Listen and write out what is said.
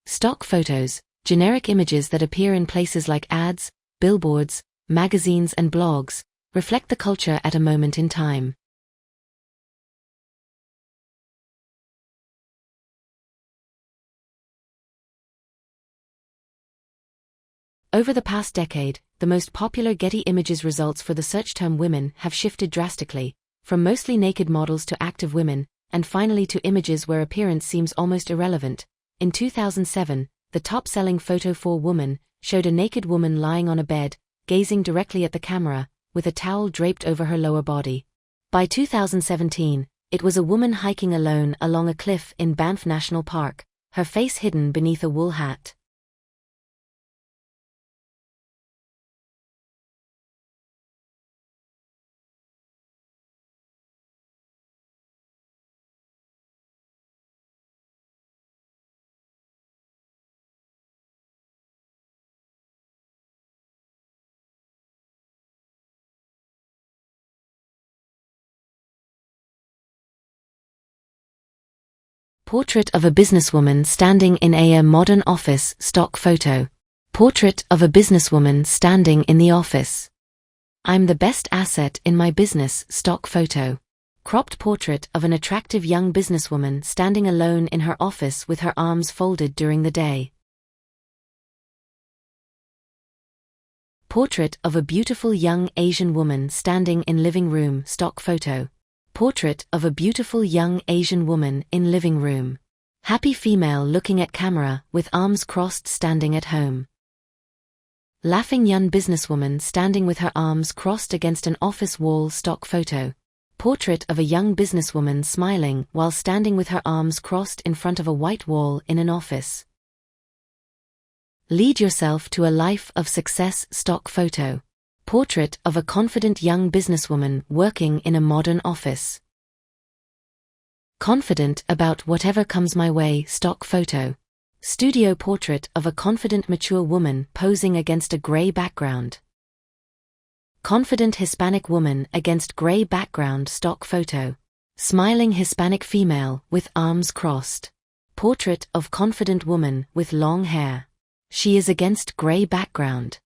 Stock photos, generic images that appear in places like ads, billboards, magazines and blogs, reflect the culture at a moment in time. Over the past decade, the most popular Getty Images results for the search term women have shifted drastically, from mostly naked models to active women, and finally to images where appearance seems almost irrelevant. In 2007, the top-selling photo for woman showed a naked woman lying on a bed, gazing directly at the camera, with a towel draped over her lower body. By 2017, it was a woman hiking alone along a cliff in Banff National Park, her face hidden beneath a wool hat. Portrait of a businesswoman standing in a modern office. Stock photo. Portrait of a businesswoman standing in the office. I'm the best asset in my business. Stock photo. Cropped portrait of an attractive young businesswoman standing alone in her office with her arms folded during the day. Portrait of a beautiful young Asian woman standing in living room. Stock photo. Portrait of a beautiful young Asian woman in living room. Happy female looking at camera with arms crossed standing at home. Laughing young businesswoman standing with her arms crossed against an office wall. Stock photo. Portrait of a young businesswoman smiling while standing with her arms crossed in front of a white wall in an office. Lead yourself to a life of success. Stock photo. Portrait of a confident young businesswoman working in a modern office. Confident about whatever comes my way. Stock photo. Studio portrait of a confident mature woman posing against a gray background. Confident Hispanic woman against gray background. Stock photo. Smiling Hispanic female with arms crossed. Portrait of confident woman with long hair. She is against gray background.